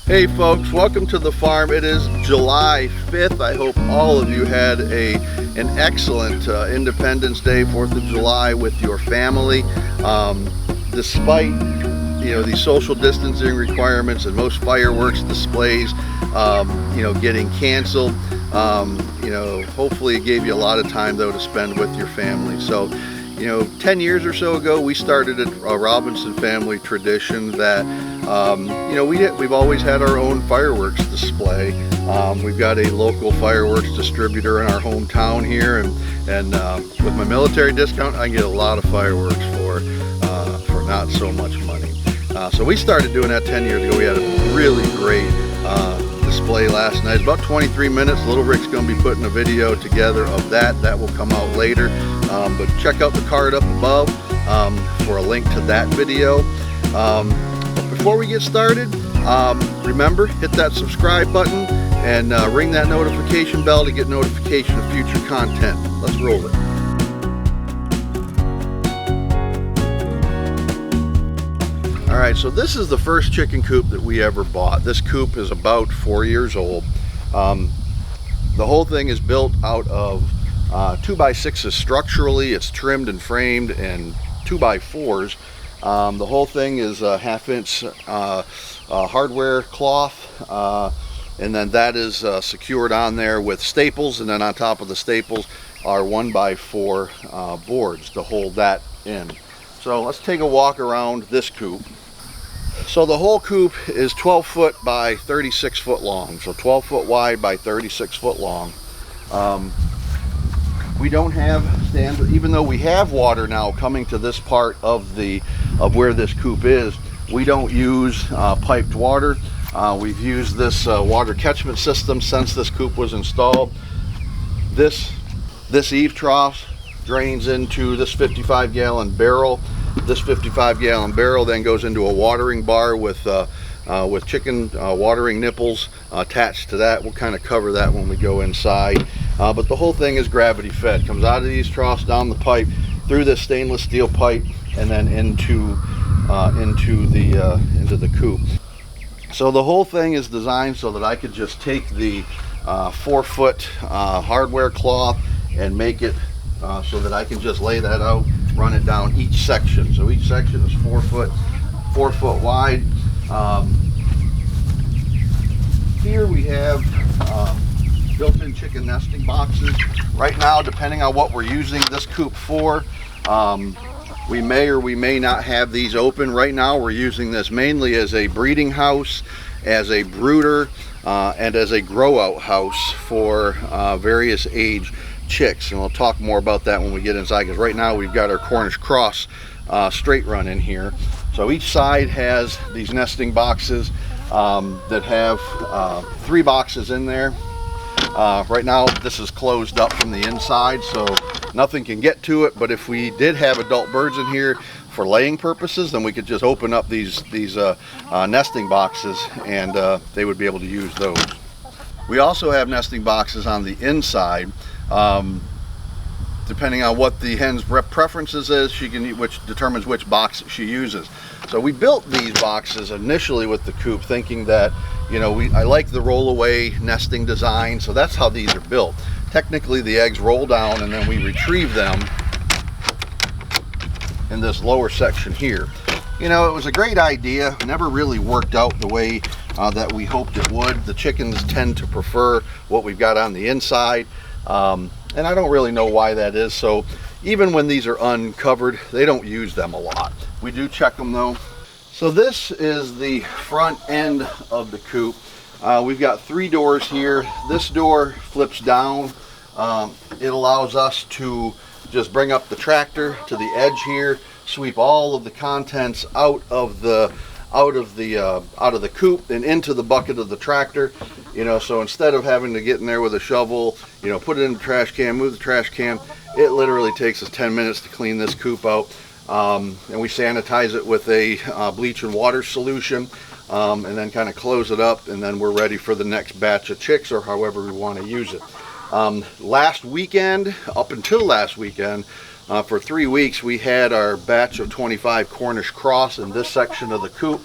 Hey folks, welcome to the farm. It is July 5th. I hope all of you had an excellent Independence Day, 4th of July with your family. Despite these social distancing requirements and most fireworks displays getting canceled, hopefully it gave you a lot of time though to spend with your family. So 10 years or so ago, we started a Robinson family tradition that we've always had our own fireworks display. We've got a local fireworks distributor in our hometown here, and with my military discount, I get a lot of fireworks for not so much money. So we started doing that 10 years ago. We had a really great display last night. It's about 23 minutes. Little Rick's going to be putting a video together of that. That will come out later. But check out the card up above for a link to that video. Before we get started, remember, hit that subscribe button and ring that notification bell to get notification of future content. Let's roll it. All right, so this is the first chicken coop that we ever bought. This coop is about 4 years old. The whole thing is built out of 2x6s structurally. It's trimmed and framed and 2x4s. The whole thing is a 1/2 inch hardware cloth, and then that is secured on there with staples, and then on top of the staples are 1x4 boards to hold that in. So let's take a walk around this coop. So the whole coop is 12 foot by 36 foot long, so 12 foot wide by 36 foot long. We don't have standard, even though we have water now coming to this part of where this coop is. We don't use piped water. We've used this water catchment system since this coop was installed. This eave trough drains into this 55-gallon barrel. This 55-gallon barrel then goes into a watering bar with chicken watering nipples attached to that. We'll kind of cover that when we go inside. But the whole thing is gravity fed. Comes out of these troughs, down the pipe, through this stainless steel pipe, and then into the coop. So the whole thing is designed so that I could just take the 4 foot hardware cloth and make it so that I can just lay that out, run it down each section. So each section is 4 foot wide. Here we have built-in chicken nesting boxes. Right now, depending on what we're using this coop for, we may or we may not have these open. Right now we're using this mainly as a breeding house, as a brooder, and as a grow out house for various age chicks, and we'll talk more about that when we get inside, because right now we've got our Cornish cross straight run in here. So each side has these nesting boxes that have 3 boxes in there. Right now this is closed up from the inside, so nothing can get to it, but if we did have adult birds in here for laying purposes, then we could just open up these nesting boxes and they would be able to use those. We also have nesting boxes on the inside. Depending on what the hen's preferences is, which determines which box she uses. So we built these boxes initially with the coop thinking that, I like the roll-away nesting design, so that's how these are built. Technically the eggs roll down and then we retrieve them in this lower section here. It was a great idea, never really worked out the way that we hoped it would. The chickens tend to prefer what we've got on the inside. And I don't really know why that is. So even when these are uncovered, they don't use them a lot. We do check them though. So this is the front end of the coop. We've got 3 doors here. This door flips down. It allows us to just bring up the tractor to the edge here, sweep all of the contents out of the coop and into the bucket of the tractor. So instead of having to get in there with a shovel, put it in the trash can, move the trash can, it literally takes us 10 minutes to clean this coop out. And we sanitize it with a bleach and water solution, and then kind of close it up, and then we're ready for the next batch of chicks, or however we want to use it. Last weekend, up until last weekend, for 3 weeks we had our batch of 25 Cornish cross in this section of the coop.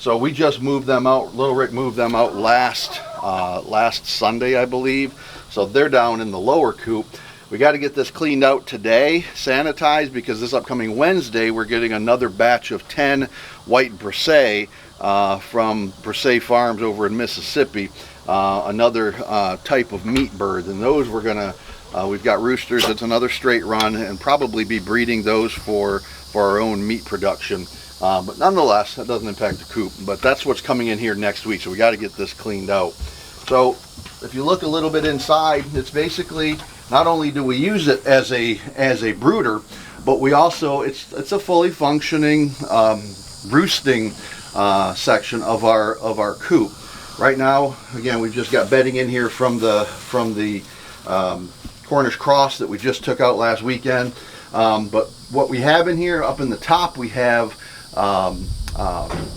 So we just moved them out. Little Rick moved them out last Sunday, I believe. So they're down in the lower coop. We got to get this cleaned out today, sanitized, because this upcoming Wednesday we're getting another batch of 10 white Brisset from Brisset Farms over in Mississippi. Another type of meat bird, and those we're gonna we've got roosters. It's another straight run, and probably be breeding those for our own meat production. But nonetheless, that doesn't impact the coop. But that's what's coming in here next week, so we got to get this cleaned out. So if you look a little bit inside, it's basically, not only do we use it as a brooder, but we also, it's a fully functioning roosting section of our coop. Right now, again, we've just got bedding in here from the Cornish cross that we just took out last weekend. But what we have in here, up in the top, we have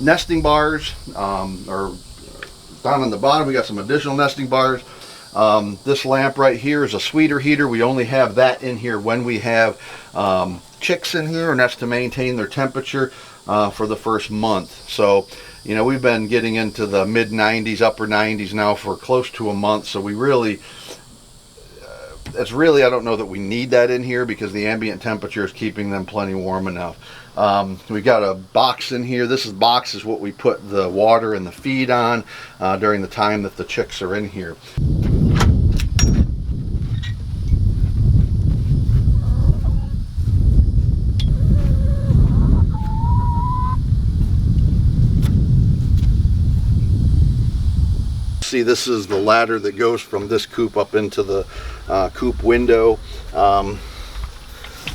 nesting bars, or down on the bottom we got some additional nesting bars. This lamp right here is a sweeter heater. We only have that in here when we have chicks in here, and that's to maintain their temperature for the first month. So, you know, we've been getting into the mid 90s, upper 90s now for close to a month. So we really, it's really, I don't know that we need that in here, because the ambient temperature is keeping them plenty warm enough. We got a box in here. This box is what we put the water and the feed on during the time that the chicks are in here. See, this is the ladder that goes from this coop up into the coop window.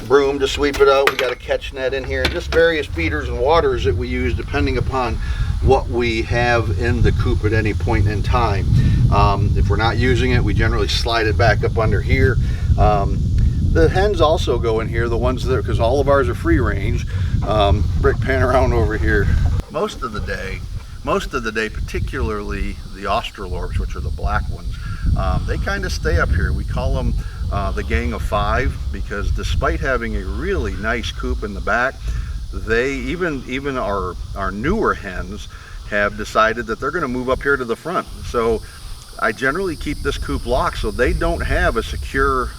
Broom to sweep it out. We got a catch net in here, and just various feeders and waters that we use depending upon what we have in the coop at any point in time. If we're not using it, we generally slide it back up under here. The hens also go in here, the ones that, because all of ours are free range. Rick, pan around over here. Most of the day, particularly the Australorps, which are the black ones, they kind of stay up here. We call them the gang of five, because despite having a really nice coop in the back, they, even our newer hens, have decided that they're going to move up here to the front. So I generally keep this coop locked so they don't have a secure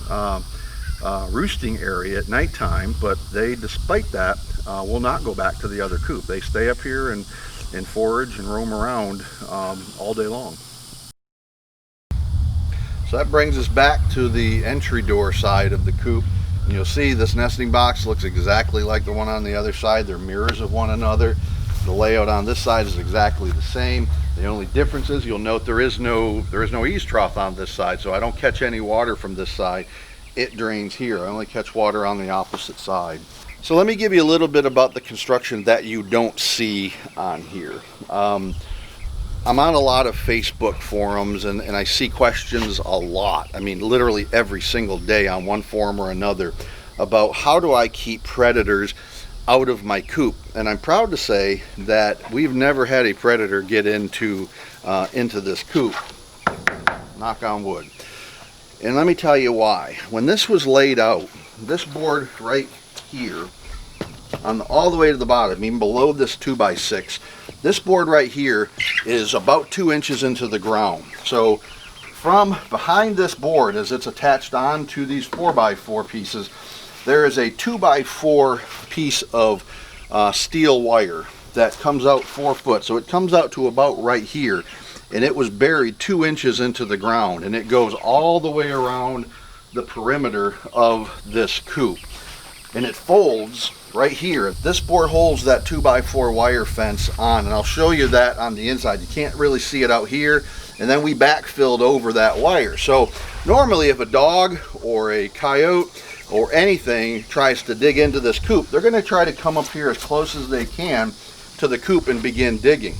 roosting area at nighttime, but they, despite that, will not go back to the other coop. They stay up here and forage and roam around all day long. So that brings us back to the entry door side of the coop. And you'll see this nesting box looks exactly like the one on the other side. They're mirrors of one another. The layout on this side is exactly the same. The only difference is, you'll note there is no eaves trough on this side, so I don't catch any water from this side. It drains here. I only catch water on the opposite side. So let me give you a little bit about the construction that you don't see on here. I'm on a lot of Facebook forums, and I see questions a lot. I mean, literally every single day on one forum or another, about how do I keep predators out of my coop. And I'm proud to say that we've never had a predator get into this coop. Knock on wood. And let me tell you why. When this was laid out, this board right here, all the way to the bottom, even below this 2x6, this board right here is about 2 inches into the ground. So from behind this board, as it's attached on to these 4x4 pieces, there is a 2x4 piece of steel wire that comes out 4 foot. So it comes out to about right here, and it was buried 2 inches into the ground, and it goes all the way around the perimeter of this coop, and it folds right here. This board holds that 2x4 wire fence on, and I'll show you that on the inside. You can't really see it out here, and then we backfilled over that wire. So normally if a dog or a coyote or anything tries to dig into this coop, they're going to try to come up here as close as they can to the coop and begin digging.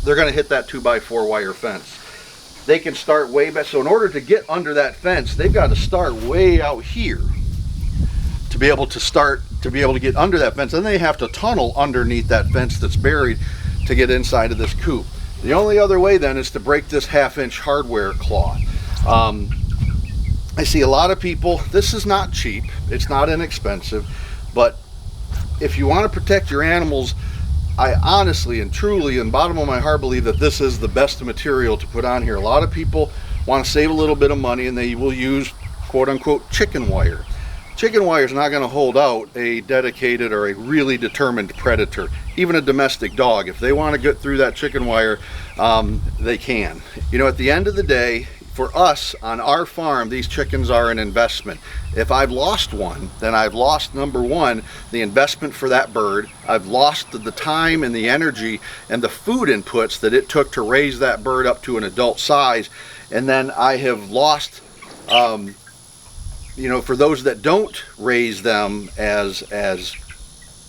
They're going to hit that 2x4 wire fence. They can start way back. So in order to get under that fence, they've got to start way out here to be able to get under that fence. Then they have to tunnel underneath that fence that's buried to get inside of this coop. The only other way then is to break this 1/2-inch hardware cloth. I see a lot of people, this is not cheap, it's not inexpensive, but if you want to protect your animals I honestly and truly, in the bottom of my heart, believe that this is the best material to put on here. A lot of people want to save a little bit of money and they will use quote unquote chicken wire. Chicken wire is not going to hold out a dedicated or a really determined predator. Even a domestic dog, if they want to get through that chicken wire, they can. You know, at the end of the day, for us on our farm, these chickens are an investment. If I've lost one, then I've lost, number one, the investment for that bird. I've lost the time and the energy and the food inputs that it took to raise that bird up to an adult size. And then I have lost, you know, for those that don't raise them as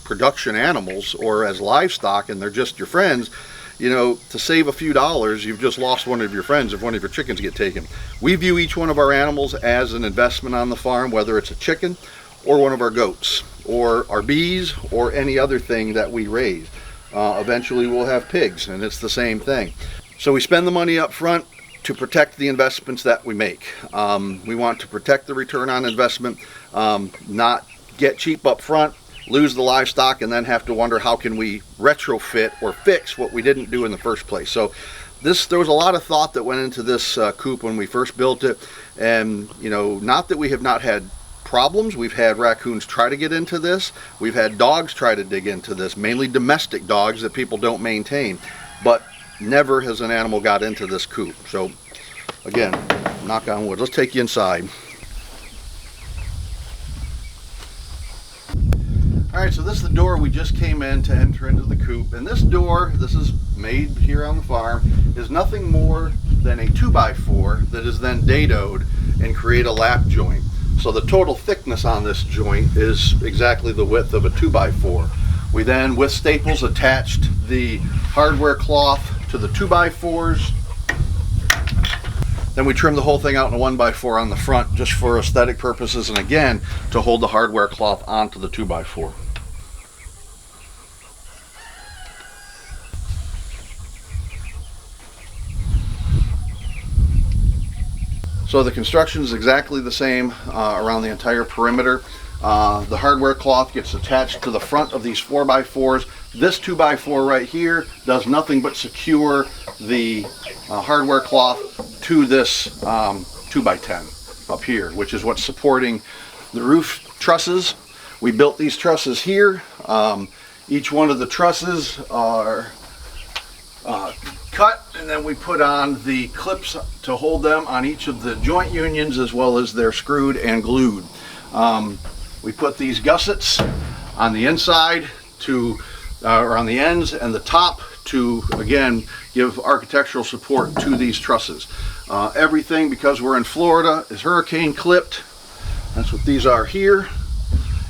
production animals or as livestock and they're just your friends, you know, to save a few dollars, you've just lost one of your friends if one of your chickens get taken. We view each one of our animals as an investment on the farm, whether it's a chicken or one of our goats or our bees or any other thing that we raise. Eventually we'll have pigs and it's the same thing. So we spend the money up front to protect the investments that we make. We want to protect the return on investment, not get cheap up front, lose the livestock, and then have to wonder how can we retrofit or fix what we didn't do in the first place. So there was a lot of thought that went into this coop when we first built it. And you know, not that we have not had problems. We've had raccoons try to get into this. We've had dogs try to dig into this, mainly domestic dogs that people don't maintain. But never has an animal got into this coop. So again, knock on wood. Let's take you inside. Alright, so this is the door we just came in to enter into the coop. And this door, this is made here on the farm, is nothing more than a 2x4 that is then dadoed and create a lap joint. So the total thickness on this joint is exactly the width of a 2x4. We then, with staples, attached the hardware cloth to the 2x4s. Then we trim the whole thing out in a 1x4 on the front just for aesthetic purposes and again to hold the hardware cloth onto the 2x4. So the construction is exactly the same around the entire perimeter. The hardware cloth gets attached to the front of these 4x4s. This 2x4 right here does nothing but secure the hardware cloth to this 2x10 up here, which is what's supporting the roof trusses. We built these trusses here. Each one of the trusses are cut, and then we put on the clips to hold them on each of the joint unions, as well as they're screwed and glued. We put these gussets on the inside to or on the ends and the top to again give architectural support to these trusses. Everything, because we're in Florida, is hurricane clipped. That's what these are here,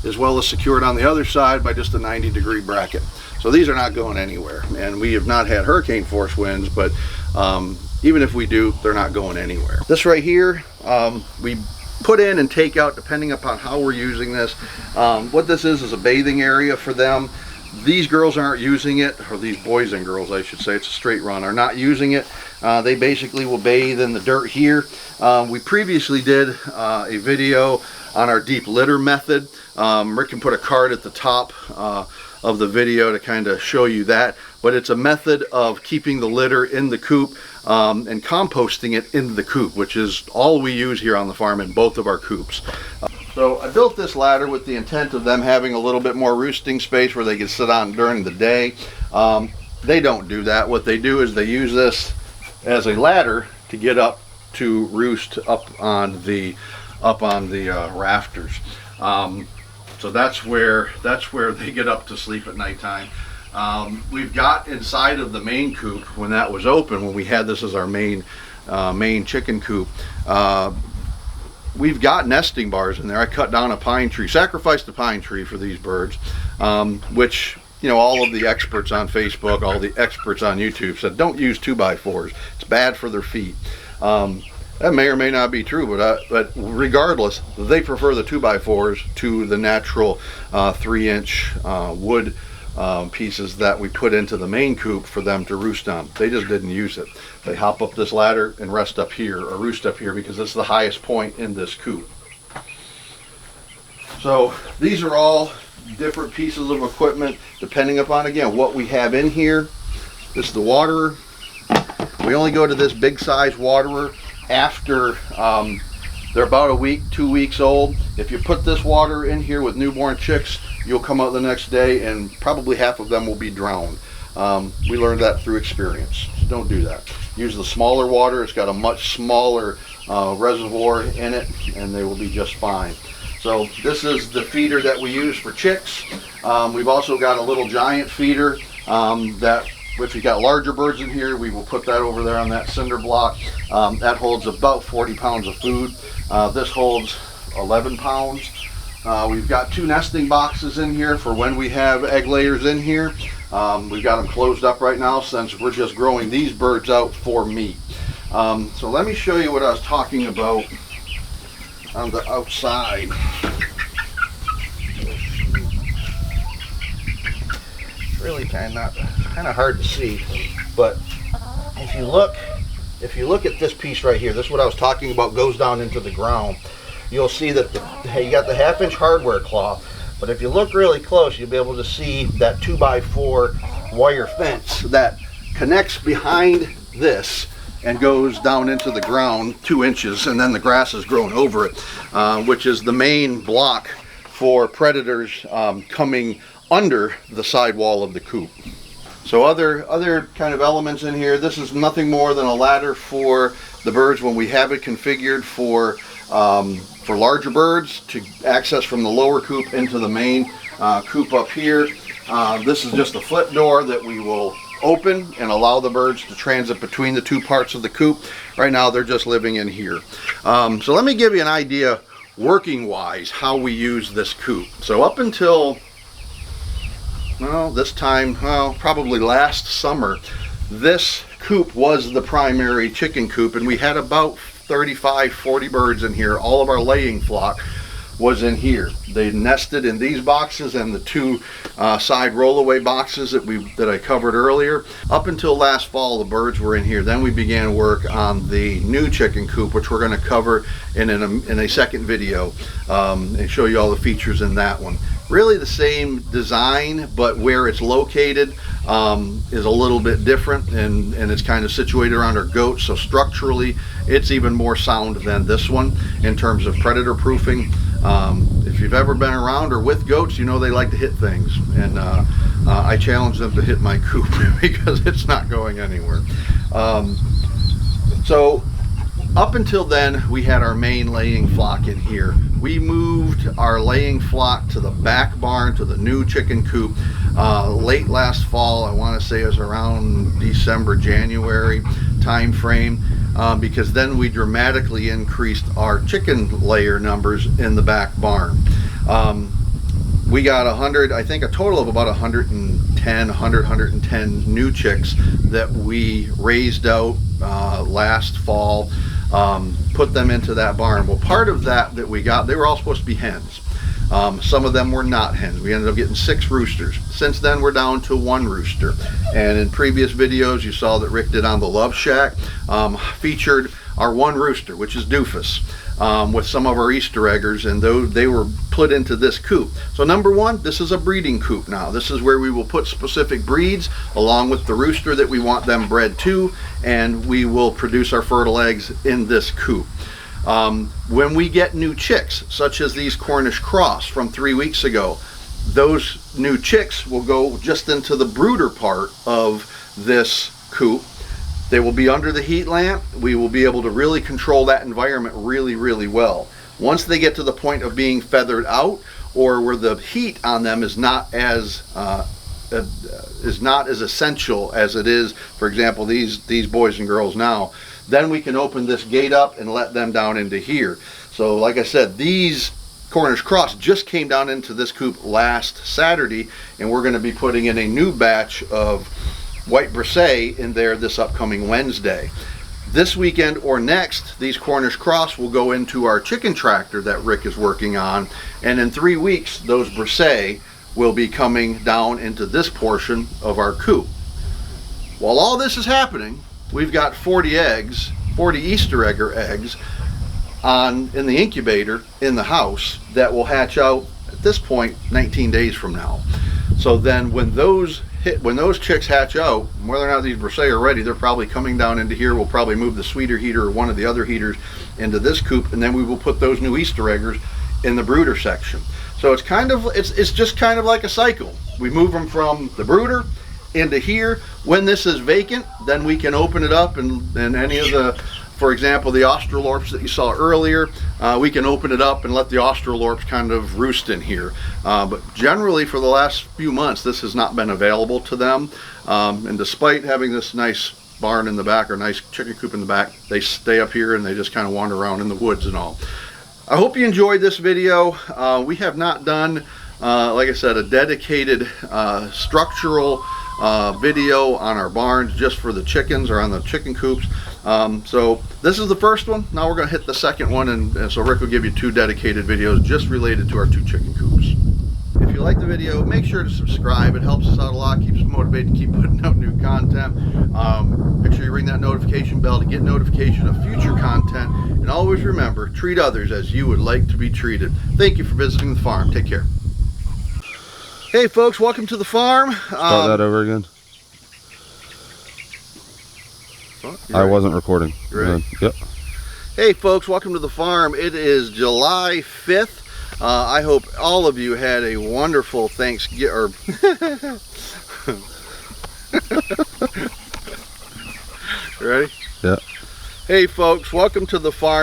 as well as secured on the other side by just a 90-degree bracket. So these are not going anywhere, and we have not had hurricane force winds, but even if we do, they're not going anywhere. This right here, we put in and take out depending upon how we're using this. What this is a bathing area for them. These girls aren't using it, or these boys and girls I should say, it's a straight run, are not using it. They basically will bathe in the dirt here. We previously did a video on our deep litter method. Rick can put a card at the top of the video to kind of show you that, but it's a method of keeping the litter in the coop and composting it in the coop, which is all we use here on the farm in both of our coops. So I built this ladder with the intent of them having a little bit more roosting space where they can sit on during the day. They don't do that. What they do is they use this as a ladder to get up to roost up on the rafters. So that's where they get up to sleep at nighttime. We've got inside of the main coop, when that was open, when we had this as our main chicken coop, we've got nesting bars in there. I cut down a pine tree, sacrificed a pine tree for these birds, which, you know, all of the experts on Facebook, all the experts on YouTube said don't use 2x4s. It's bad for their feet. That may or may not be true, but regardless, they prefer the 2x4s to the natural 3-inch wood pieces that we put into the main coop for them to roost on. They just didn't use it. They hop up this ladder and rest up here, or roost up here, because this is the highest point in this coop. So these are all different pieces of equipment depending upon, again, what we have in here. This is the waterer. We only go to this big size waterer after they're about a week, 2 weeks old. If you put this water in here with newborn chicks, you'll come out the next day and probably half of them will be drowned. We learned that through experience. So don't do that. Use the smaller water. It's got a much smaller reservoir in it, and they will be just fine. So this is the feeder that we use for chicks. We've also got a little giant feeder that if you've got larger birds in here, we will put that over there on that cinder block. That holds about 40 pounds of food. This holds 11 pounds. We've got 2 nesting boxes in here for when we have egg layers in here. We've got them closed up right now since we're just growing these birds out for meat. So let me show you what I was talking about on the outside. It's really kind of hard to see, but if you look at this piece right here, this is what I was talking about, goes down into the ground. You'll see that you got the 1/2-inch hardware cloth, but if you look really close, you'll be able to see that 2x4 wire fence that connects behind this and goes down into the ground 2 inches, and then the grass is growing over it, which is the main block for predators coming under the sidewall of the coop. So other kind of elements in here, this is nothing more than a ladder for the birds when we have it configured for larger birds to access from the lower coop into the main coop up here. This is just a flip door that we will open and allow the birds to transit between the 2 parts of the coop. Right now they're just living in here. So let me give you an idea working wise how we use this coop. So up until this time, probably last summer, this coop was the primary chicken coop, and we had about 35-40 birds in here. All of our laying flock was in here. They nested in these boxes and the 2 side rollaway boxes that I covered earlier. Up until last fall, the birds were in here. Then we began work on the new chicken coop, which we're going to cover in a second video and show you all the features in that one. Really the same design, but where it's located is a little bit different, and it's kind of situated around our goats. So structurally, it's even more sound than this one in terms of predator proofing. If you've ever been around or with goats, you know they like to hit things, and I challenge them to hit my coop because it's not going anywhere. So up until then, we had our main laying flock in here. We moved our laying flock to the back barn, to the new chicken coop, late last fall. I want to say it was around December, January time frame, because then we dramatically increased our chicken layer numbers in the back barn. We got I think a total of about 110 new chicks that we raised out last fall. Put them into that barn. Well, part of that we got, they were all supposed to be hens. Some of them were not hens. We ended up getting 6 roosters. Since then, we're down to 1 rooster. And in previous videos, you saw that Rick did on the Love Shack, featured our 1 rooster, which is Doofus, with some of our Easter eggers, and they were put into this coop. So number 1, this is a breeding coop now. This is where we will put specific breeds along with the rooster that we want them bred to, and we will produce our fertile eggs in this coop. When we get new chicks, such as these Cornish cross from 3 weeks ago, those new chicks will go just into the brooder part of this coop. They will be under the heat lamp. We will be able to really control that environment really, really well. Once they get to the point of being feathered out, or where the heat on them is not as essential as it is, for example, these boys and girls now, then we can open this gate up and let them down into here. So like I said, these Cornish cross just came down into this coop last Saturday, and we're going to be putting in a new batch of white brisset in there this upcoming Wednesday. This weekend or next, these Cornish cross will go into our chicken tractor that Rick is working on, and in 3 weeks those brisset will be coming down into this portion of our coop. While all this is happening, we've got 40 Easter egger eggs in the incubator in the house that will hatch out at this point 19 days from now. So then when those chicks hatch out, whether or not these Brucei are ready, they're probably coming down into here. We'll probably move the sweeter heater or one of the other heaters into this coop, and then we will put those new Easter eggers in the brooder section. So it's kind of, it's just kind of like a cycle. We move them from the brooder into here. When this is vacant, then we can open it up, and any of the, for example, the Australorps that you saw earlier, we can open it up and let the Australorps kind of roost in here. But generally for the last few months, this has not been available to them. And despite having this nice barn in the back, or nice chicken coop in the back, they stay up here and they just kind of wander around in the woods and all. I hope you enjoyed this video. We have not done, like I said, a dedicated structural video on our barns just for the chickens, or on the chicken coops. So this is the first one. Now we're going to hit the second one, and so Rick will give you 2 dedicated videos just related to our 2 chicken coops. If you like the video, make sure to subscribe. It helps us out a lot, keeps us motivated to keep putting out new content. Make sure you ring that notification bell to get notification of future content, and always remember, treat others as you would like to be treated. Thank you for visiting the farm. Take care. Hey folks, welcome to the farm. Start that over again. I wasn't recording. Right. Yep. Hey folks, welcome to the farm. It is July 5th. I hope all of you had a wonderful Thanksgiving. Ready? Yeah. Hey folks, welcome to the farm.